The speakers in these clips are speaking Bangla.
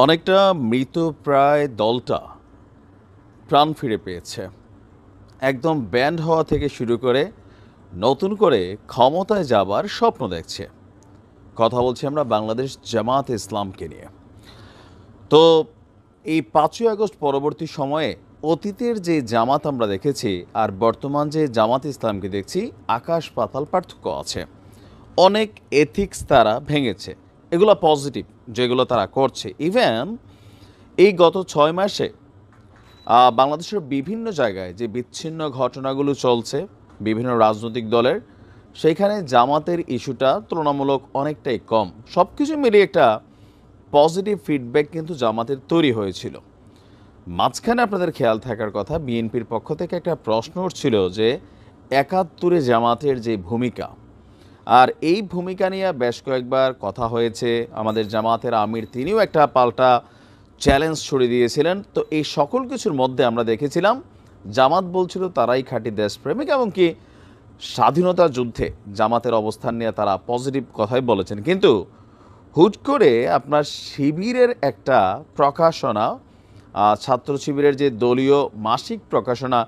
অনেকটা মৃতপ্রায় দলটা প্রাণ ফিরে পেয়েছে। একদম ব্যান্ড হওয়া থেকে শুরু করে নতুন করে ক্ষমতায় যাবার স্বপ্ন দেখছে। কথা বলছি আমরা বাংলাদেশ জামাত ইসলামকে নিয়ে। তো এই ৫ই আগস্ট পরবর্তী সময়ে অতীতের যে জামাত আমরা দেখেছি আর বর্তমান যে জামাত ইসলামকে দেখছি, আকাশ পাতাল পার্থক্য আছে। অনেক এথিক্স তারা ভেঙেছে, এগুলো পজিটিভ যেগুলো তারা করছে। ইভেন এই গত ৬ মাসে বাংলাদেশের বিভিন্ন জায়গায় যে বিচ্ছিন্ন ঘটনাগুলো চলছে বিভিন্ন রাজনৈতিক দলের, সেইখানে জামাতের ইস্যুটা তুলনামূলক অনেকটাই কম। সব কিছু মিলিয়ে একটা পজিটিভ ফিডব্যাক কিন্তু জামাতের তৈরি হয়েছিল। মাঝখানে আপনাদের খেয়াল থাকার কথা, বিএনপির পক্ষ থেকে একটা প্রশ্ন উঠছিল যে ৭১-এ জামাতের যে ভূমিকা, আর এই ভূমিকা নিয়ে বেশ কয়েকবার কথা হয়েছে। আমাদের জামাতের আমির তিনিও একটা পাল্টা চ্যালেঞ্জ ছড়িয়ে দিয়েছিলেন। তো এই সকল কিছুর মধ্যে আমরা দেখেছিলাম জামাত বলছিল তারাই খাঁটি দেশপ্রেমিক, এমনকি স্বাধীনতা যুদ্ধে জামাতের অবস্থান নিয়ে তারা পজিটিভ কথাই বলেছেন। কিন্তু হুট করে আপনার শিবিরের একটা প্রকাশনা, ছাত্র শিবিরের যে দলীয় মাসিক প্রকাশনা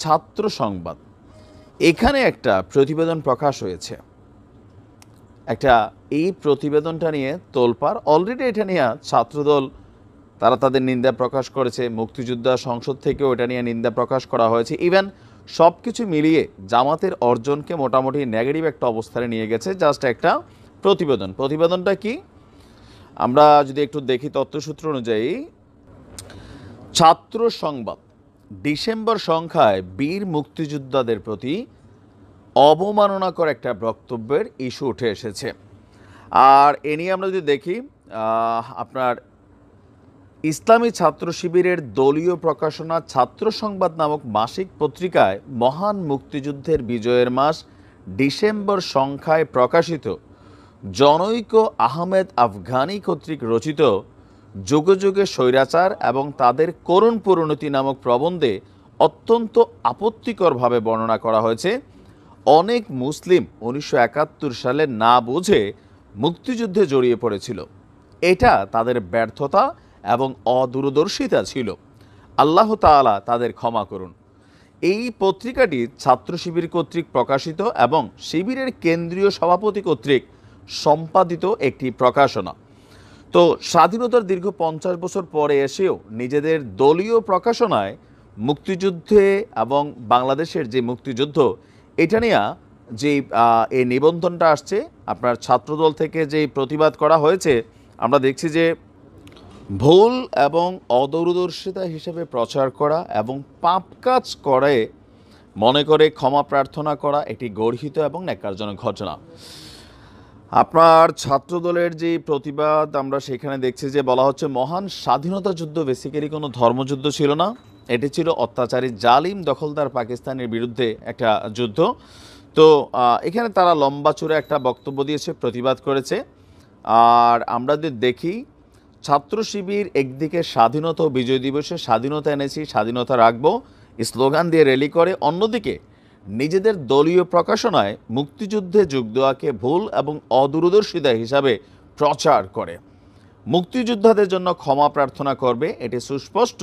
ছাত্র সংবাদ, এখানে একটা প্রতিবেদন প্রকাশ হয়েছে। এই প্রতিবেদনটা নিয়ে তোলপাড় অলরেডি। এটা নিয়ে ছাত্রদল তারা তাদের নিন্দা প্রকাশ করেছে, মুক্তিযোদ্ধা সংসদ থেকেও এটা নিয়ে নিন্দা প্রকাশ করা হয়েছে। ইভেন সব কিছু মিলিয়ে জামাতের অর্জনকে মোটামুটি নেগেটিভ একটা অবস্থানে নিয়ে গেছে জাস্ট একটা প্রতিবেদনটা কি আমরা যদি একটু দেখি, তথ্যসূত্র অনুযায়ী ছাত্র সংবাদ ডিসেম্বর সংখ্যায় বীর মুক্তিযোদ্ধাদের প্রতি অবমাননাকর একটা বক্তব্যের ইস্যু উঠে এসেছে। আর এ নিয়ে আমরা যদি দেখি, আপনার ইসলামী ছাত্র শিবিরের দলীয় প্রকাশনা ছাত্র সংবাদ নামক মাসিক পত্রিকায় মহান মুক্তিযুদ্ধের বিজয়ের মাস ডিসেম্বর সংখ্যায় প্রকাশিত জনৈক আহমেদ আফগানি কর্তৃক রচিত যুগে যুগে স্বৈরাচার এবং তাদের করুণ পরিণতি নামক প্রবন্ধে অত্যন্ত আপত্তিকরভাবে বর্ণনা করা হয়েছে অনেক মুসলিম ১৯৭১ সালে না বুঝে মুক্তিযুদ্ধে জড়িয়ে পড়েছিল। এটা তাদের ব্যর্থতা এবং অদূরদর্শিতা ছিল। আল্লাহ তাআলা তাদের ক্ষমা করুন। এই পত্রিকাটি ছাত্র শিবির কর্তৃক প্রকাশিত এবং শিবিরের কেন্দ্রীয় সভাপতি কর্তৃক সম্পাদিত একটি প্রকাশনা। তো স্বাধীনতার দীর্ঘ ৫০ বছর পরে এসেও নিজেদের দলীয় প্রকাশনায় মুক্তিযুদ্ধে এবং বাংলাদেশের যে মুক্তিযুদ্ধ, এটা নিয়ে যে এই নিবন্ধনটা আসছে আপনার ছাত্রদল থেকে যে প্রতিবাদ করা হয়েছে, আমরা দেখছি যে ভুল এবং অদূরদর্শিতা হিসেবে প্রচার করা এবং পাপ কাজ করে মনে করে ক্ষমা প্রার্থনা করা এটি গর্হিত এবং ন্যাক্কারজনক ঘটনা। আপনার ছাত্রদলের যে প্রতিবাদ আমরা সেখানে দেখছি যে বলা হচ্ছে মহান স্বাধীনতা যুদ্ধ বেসিক্যালি কোনো ধর্মযুদ্ধ ছিল না, এটি ছিল অত্যাচারী জালিম দখলদার পাকিস্তানের বিরুদ্ধে একটা যুদ্ধ। তো এখানে তারা লম্বা চূড়া একটা বক্তব্য দিয়েছে, প্রতিবাদ করেছে। আর আমরা যদি দেখি ছাত্র শিবির একদিকে স্বাধীনতা ও বিজয় দিবসে স্বাধীনতা এনেছি স্বাধীনতা রাখবো স্লোগান দিয়ে র্যালি করে, অন্যদিকে নিজেদের দলীয় প্রকাশনায় মুক্তিযুদ্ধে যোগ দেওয়াকে ভুল এবং অদূরদর্শিতা হিসাবে প্রচার করে মুক্তিযোদ্ধাদের জন্য ক্ষমা প্রার্থনা করবে। এটি সুস্পষ্ট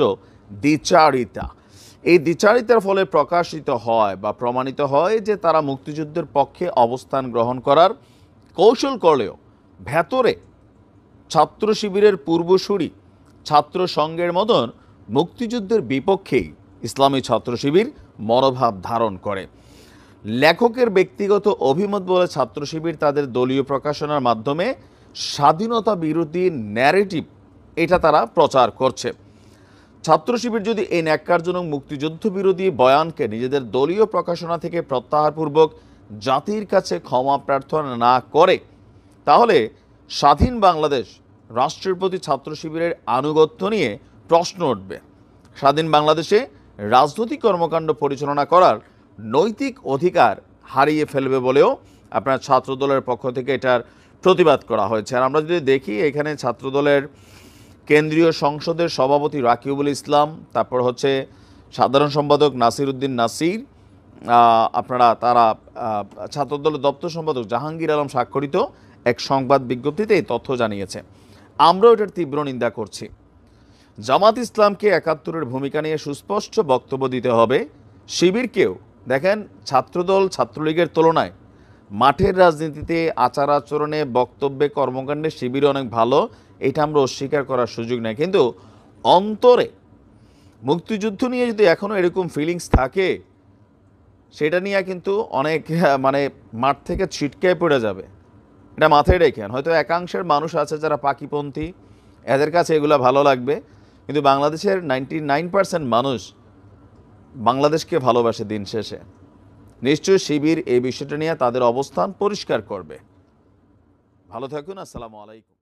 দ্বিচারিতা। এই দ্বিচারিতার ফলে প্রকাশিত হয় বা প্রমাণিত হয় যে তারা মুক্তিযুদ্ধের পক্ষে অবস্থান গ্রহণ করার কৌশল করলেও ভেতরে ছাত্র শিবিরের পূর্বসূরি ছাত্র সংঘের মতন মুক্তিযুদ্ধের বিপক্ষেই ইসলামী ছাত্র শিবির মনোভাব ধারণ করে। লেখকের ব্যক্তিগত অভিমত বলে ছাত্র শিবির তাদের দলীয় প্রকাশনার মাধ্যমে স্বাধীনতা বিরোধী ন্যারেটিভ এটা তারা প্রচার করছে। ছাত্র শিবির যদি এই ন্যাক্কারজনক মুক্তিযুদ্ধ বিরোধী বয়ানকে নিজেদের দলীয় প্রকাশনা থেকে প্রত্যাহারপূর্বক জাতির কাছে ক্ষমা প্রার্থনা না করে, তাহলে স্বাধীন বাংলাদেশ রাষ্ট্রের প্রতি ছাত্র শিবিরের আনুগত্য নিয়ে প্রশ্ন উঠবে। স্বাধীন বাংলাদেশে রাজনৈতিক কর্মকাণ্ড পরিচালনা করার নৈতিক অধিকার হারিয়ে ফেলবে বলেও আপনার ছাত্রদলের পক্ষ থেকে এটার প্রতিবাদ করা হয়েছে। আর আমরা যদি দেখি এখানে ছাত্রদলের কেন্দ্রীয় সংসদের সভাপতি রাকিবুল ইসলাম, তারপর হচ্ছে সাধারণ সম্পাদক নাসির উদ্দিন নাসির, তারা ছাত্রদলের দপ্তর সম্পাদক জাহাঙ্গীর আলম স্বাক্ষরিত এক সংবাদ বিজ্ঞপ্তিতে এই তথ্য জানিয়েছে। আমরাও এটার তীব্র নিন্দা করছি। জামাত ইসলামকে ৭১-এর ভূমিকা নিয়ে সুস্পষ্ট বক্তব্য দিতে হবে। শিবিরকেও দেখেন, ছাত্রদল ছাত্রলীগের তুলনায় মাঠের রাজনীতিতে, আচার আচরণে, বক্তব্যে, কর্মকাণ্ডে শিবির অনেক ভালো, এটা আমরা অস্বীকার করার সুযোগ নেই। কিন্তু অন্তরে মুক্তিযুদ্ধ নিয়ে যদি এখনও এরকম ফিলিংস থাকে, সেটা নিয়ে কিন্তু অনেক মানে মাঠ থেকে ছিটকে পড়ে যাবে। এটা মাথায় রেখেন। হয়তো একাংশের মানুষ আছে যারা পাকিপন্থী, এদের কাছে এগুলো ভালো লাগবে, কিন্তু বাংলাদেশের 99% মানুষ বাংলাদেশকে ভালোবাসে। দিন শেষে নিশ্চয়ই শিবির এই বিষয়টা নিয়ে তাদের অবস্থান পরিষ্কার করবে। ভালো থাকুন। আসসালামু আলাইকুম।